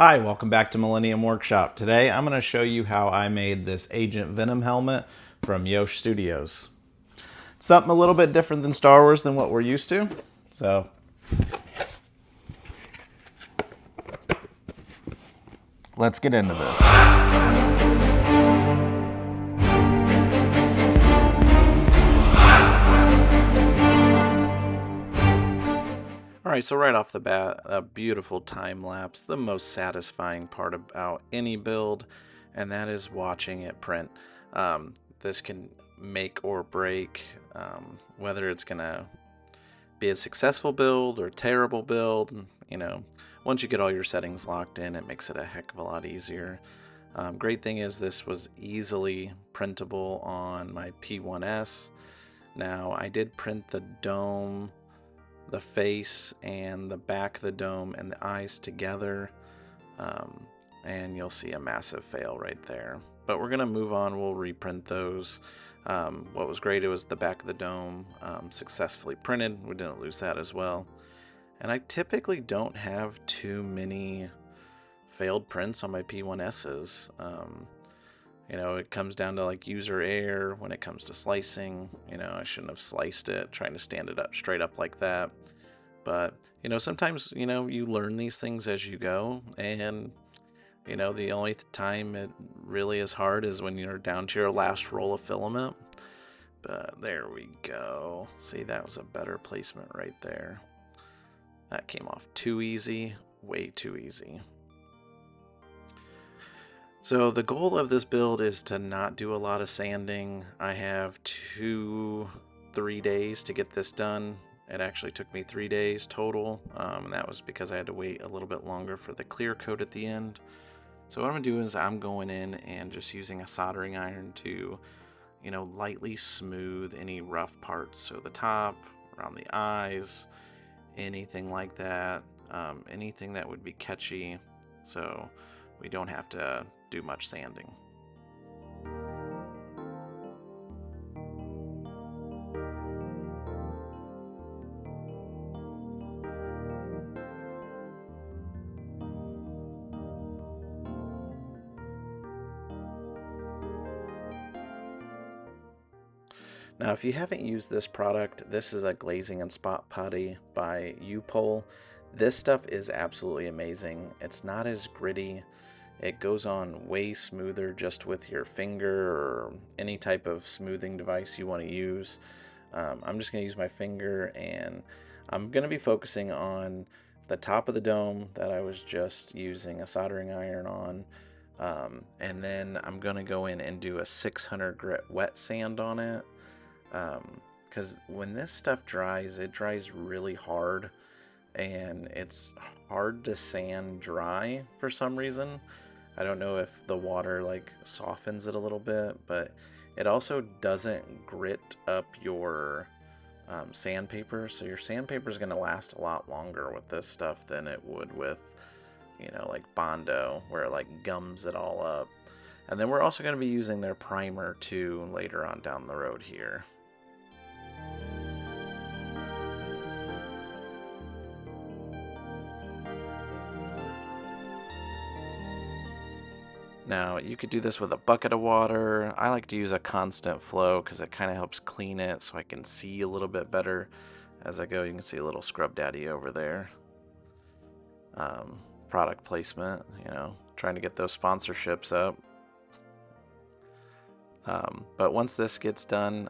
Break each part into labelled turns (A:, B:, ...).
A: Hi, welcome back to Millennium Workshop. Today I'm going to show you how I made this Agent Venom helmet from Yosh Studios. Something a little bit different than Star Wars than what we're used to. So let's get into this. Alright, so right off the bat, a beautiful time lapse, the most satisfying part about any build, and that is watching it print. This can make or break whether it's going to be a successful build or terrible build. Once you get all your settings locked in, it makes it a heck of a lot easier. Great thing is this was easily printable on my P1S. Now I did print the dome, the face, and the back of the dome and the eyes together, and you'll see a massive fail right there. But we're gonna move on. We'll reprint those. What was great, it was the back of the dome successfully printed. We didn't lose that as well. And I typically don't have too many failed prints on my P1Ss. It comes down to like user error when it comes to slicing. I shouldn't have sliced it, trying to stand it up straight up like that. But, sometimes, you learn these things as you go. And, the only time it really is hard is when you're down to your last roll of filament. But there we go. See, that was a better placement right there. That came off too easy, way too easy. So the goal of this build is to not do a lot of sanding. I have 2-3 days to get this done. It actually took me 3 days total, and that was because I had to wait a little bit longer for the clear coat at the end. So what I'm going to do is I'm going in and just using a soldering iron to, lightly smooth any rough parts. So the top, around the eyes, anything like that, anything that would be catchy, so we don't have to do much sanding. Now, if you haven't used this product, this is a glazing and spot putty by Upupole. This stuff is absolutely amazing. It's not as gritty. It goes on way smoother just with your finger or any type of smoothing device you want to use. I'm just going to use my finger, and I'm going to be focusing on the top of the dome that I was just using a soldering iron on. And then I'm going to go in and do a 600 grit wet sand on it. Because when this stuff dries, it dries really hard, and it's hard to sand dry for some reason. I don't know if the water like softens it a little bit, but it also doesn't grit up your sandpaper. So your sandpaper is going to last a lot longer with this stuff than it would with, like Bondo, where it like gums it all up. And then we're also going to be using their primer too later on down the road here. Now, you could do this with a bucket of water. I like to use a constant flow because it kind of helps clean it so I can see a little bit better as I go. You can see a little Scrub Daddy over there. Product placement, trying to get those sponsorships up. But once this gets done,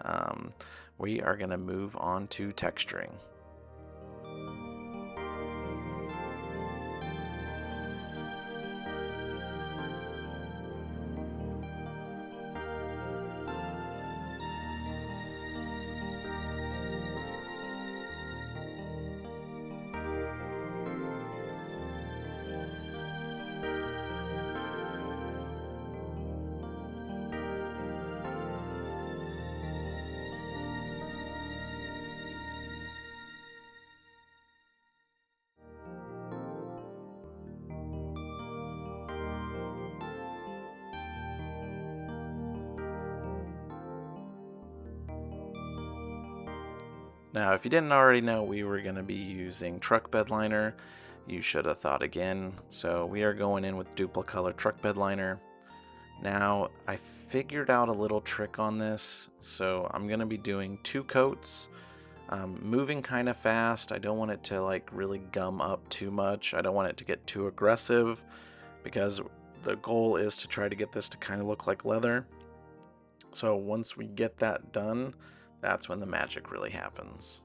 A: we are going to move on to texturing. Now, if you didn't already know, we were going to be using truck bed liner. You should have thought again. So we are going in with Duplicolor truck bed liner. Now I figured out a little trick on this, so I'm going to be doing 2 coats. Moving kind of fast. I don't want it to like really gum up too much. I don't want it to get too aggressive because the goal is to try to get this to kind of look like leather. So once we get that done, that's when the magic really happens.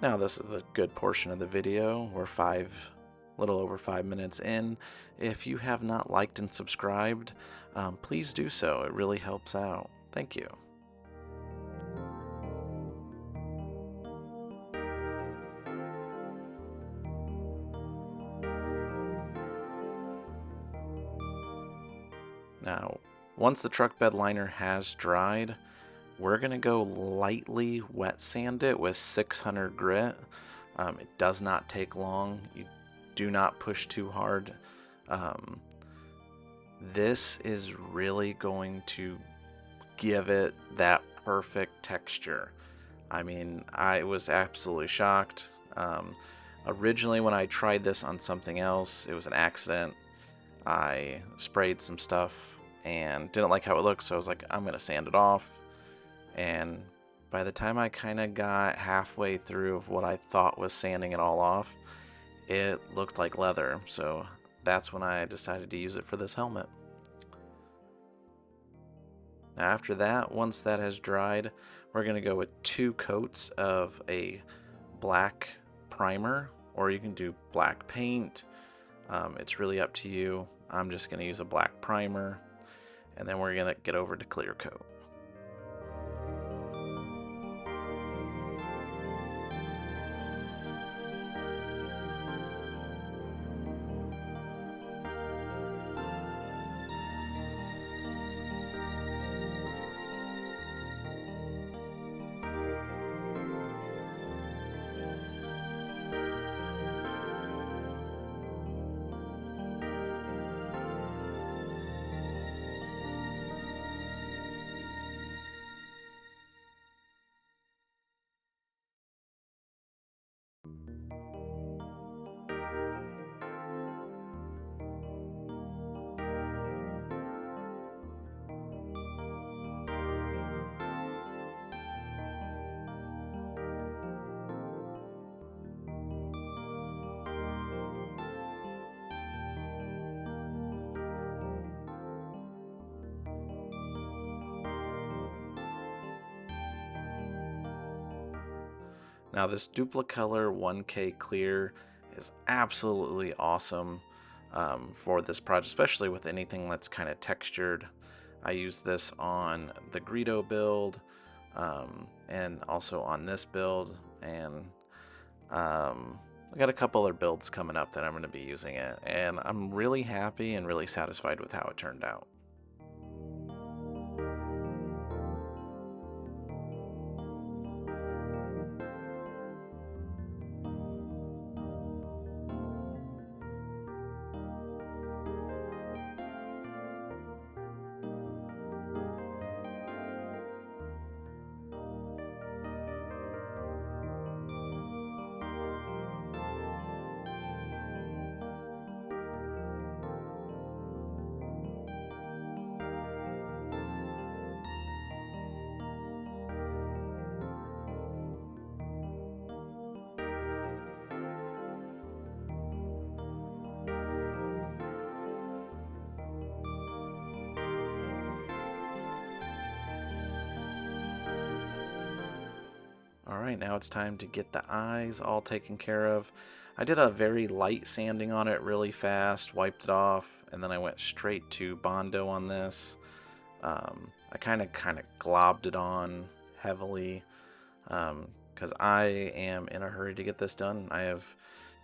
A: Now this is the good portion of the video. We're little over 5 minutes in. If you have not liked and subscribed, please do so. It really helps out. Thank you. Now, once the truck bed liner has dried, we're going to go lightly wet sand it with 600 grit. It does not take long. You do not push too hard. This is really going to give it that perfect texture. I mean, I was absolutely shocked. Originally, when I tried this on something else, it was an accident. I sprayed some stuff and didn't like how it looked, so I was like, I'm going to sand it off. And by the time I kind of got halfway through of what I thought was sanding it all off, it looked like leather. So that's when I decided to use it for this helmet. Now after that, once that has dried, we're going to go with 2 coats of a black primer, or you can do black paint. It's really up to you. I'm just going to use a black primer, and then we're going to get over to clear coat. Now this Duplicolor 1K clear is absolutely awesome for this project, especially with anything that's kind of textured. I use this on the Greedo build and also on this build, and I got a couple other builds coming up that I'm going to be using it, and I'm really happy and really satisfied with how it turned out. Alright, now it's time to get the eyes all taken care of. I did a very light sanding on it really fast, wiped it off, and then I went straight to Bondo on this. I kind of globbed it on heavily because I am in a hurry to get this done. I have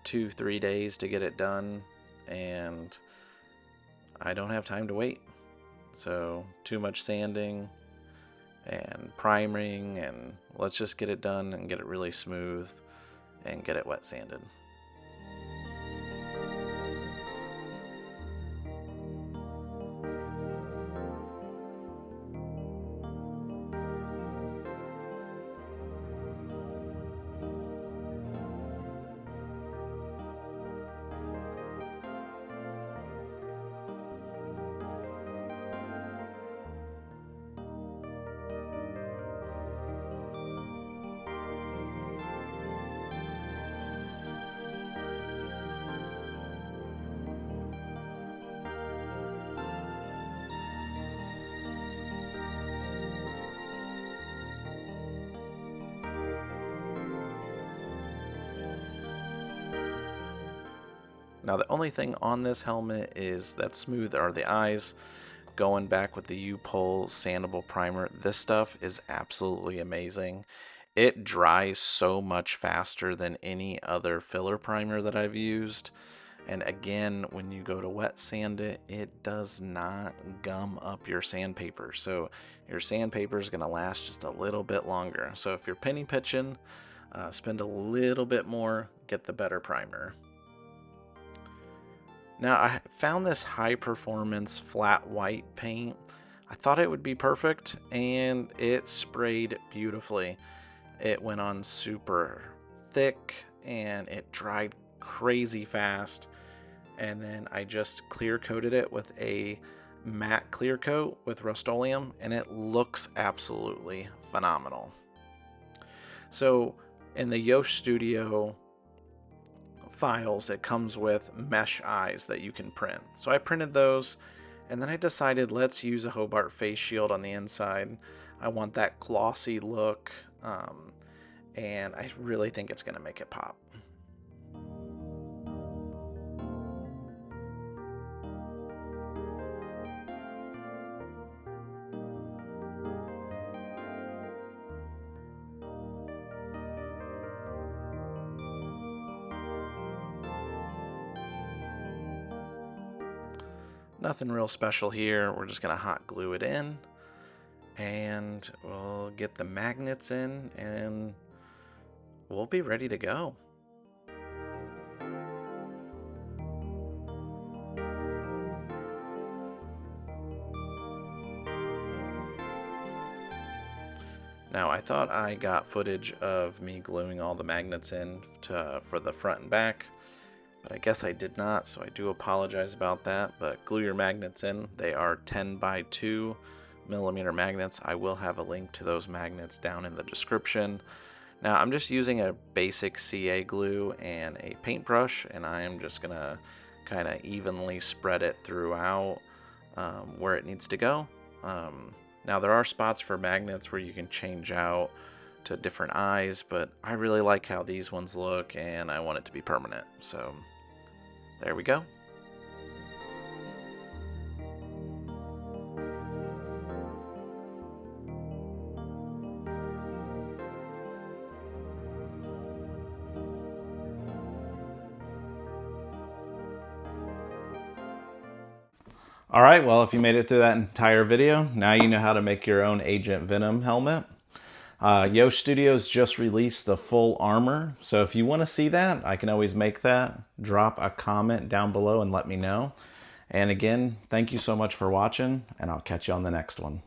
A: 2-3 days to get it done, and I don't have time to wait. So too much sanding, and priming, and let's just get it done and get it really smooth and get it wet sanded. Now the only thing on this helmet is that's smooth are the eyes. Going back with the Upupole sandable primer, this stuff is absolutely amazing. It dries so much faster than any other filler primer that I've used. And again, when you go to wet sand it, it does not gum up your sandpaper. So your sandpaper is going to last just a little bit longer. So if you're penny pitching, spend a little bit more, get the better primer. Now I found this high performance flat white paint. I thought it would be perfect, and it sprayed beautifully. It went on super thick and it dried crazy fast. And then I just clear coated it with a matte clear coat with Rust-Oleum, and it looks absolutely phenomenal. So in the Yosh Studio files, it comes with mesh eyes that you can print. So I printed those, and then I decided let's use a Hobart face shield on the inside. I want that glossy look, and I really think it's going to make it pop. Nothing real special here. We're just going to hot glue it in, and we'll get the magnets in, and we'll be ready to go. Now I thought I got footage of me gluing all the magnets in for the front and back, but I guess I did not, so I do apologize about that. But glue your magnets in. They are 10 by 2 millimeter magnets. I will have a link to those magnets down in the description. Now I'm just using a basic CA glue and a paintbrush, and I am just gonna kind of evenly spread it throughout where it needs to go. Now there are spots for magnets where you can change out to different eyes, but I really like how these ones look and I want it to be permanent. So there we go. All right, well, if you made it through that entire video, now you know how to make your own Agent Venom helmet. Yosh Studios just released the full armor, so if you want to see that, I can always make that. Drop a comment down below and let me know. And again, thank you so much for watching, and I'll catch you on the next one.